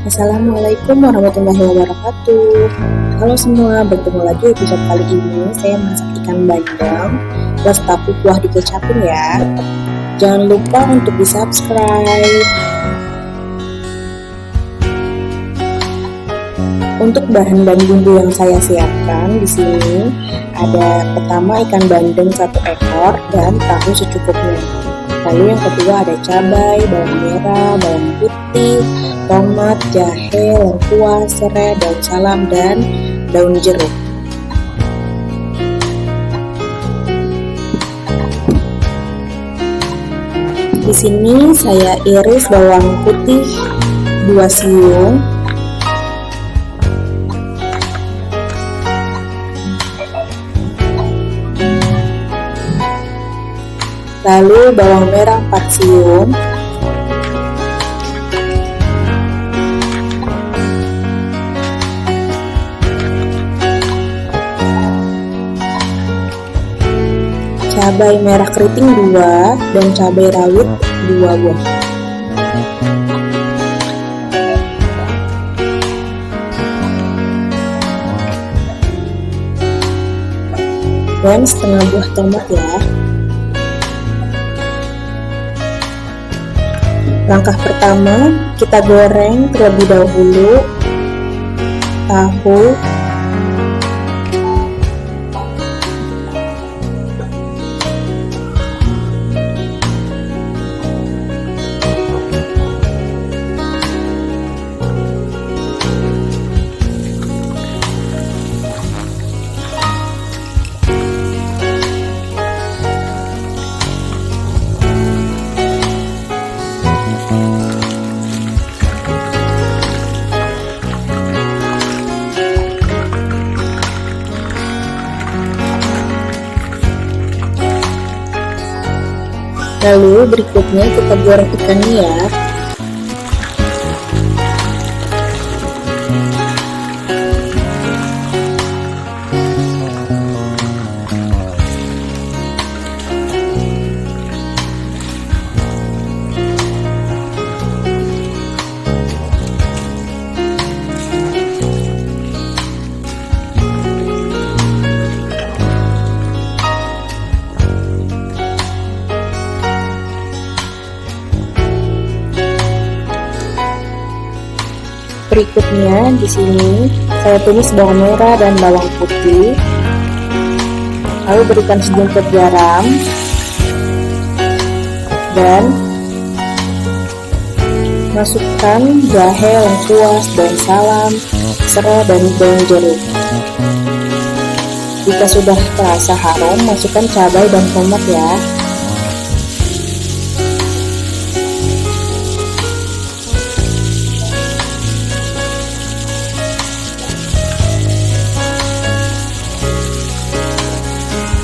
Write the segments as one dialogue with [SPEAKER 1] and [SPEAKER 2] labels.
[SPEAKER 1] Assalamualaikum warahmatullahi wabarakatuh. Halo semua, bertemu lagi episode kali ini. Saya masak ikan bandeng plus tahu kuah dikecapin ya. Jangan lupa untuk di subscribe. Untuk bahan dan bumbu yang saya siapkan di sini ada pertama ikan bandeng 1 ekor dan tahu secukupnya. Lalu yang kedua ada cabai, bawang merah, bawang putih, tomat, jahe, lengkuas, serai, daun salam, dan daun jeruk. Di sini saya iris bawang putih 2 siung, lalu bawang merah 4 siung, cabai merah keriting 2 dan cabai rawit 2 buah. Dan setengah buah tomat ya. Langkah pertama, kita goreng terlebih dahulu tahu, lalu berikutnya kita goreng ikannya ya. Berikutnya di sini saya tumis bawang merah dan bawang putih. Lalu berikan sejumput garam dan masukkan jahe, lengkuas, daun salam, serai, dan daun jeruk. Jika sudah terasa harum, masukkan cabai dan tomat ya.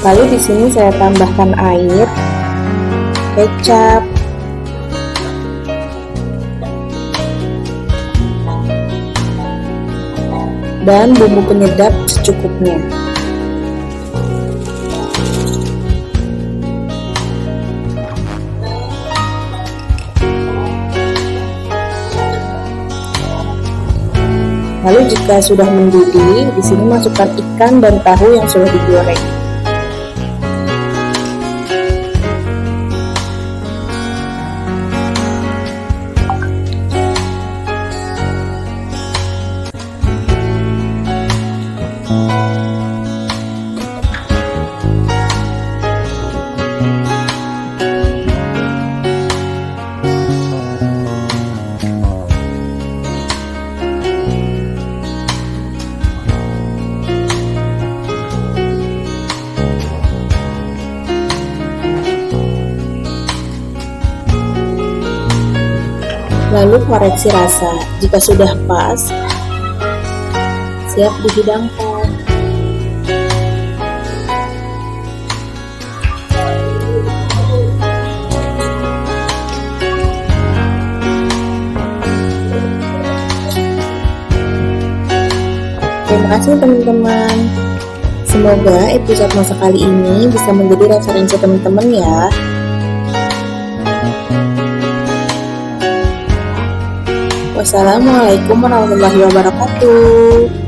[SPEAKER 1] Lalu di sini saya tambahkan air, kecap, dan bumbu penyedap secukupnya. Lalu jika sudah mendidih, di sini masukkan ikan dan tahu yang sudah digoreng. Lalu koreksi rasa, jika sudah pas, siap dihidangkan. Terima kasih teman-teman. Semoga episode masak kali ini bisa menjadi referensi teman-teman ya. Wassalamualaikum warahmatullahi wabarakatuh.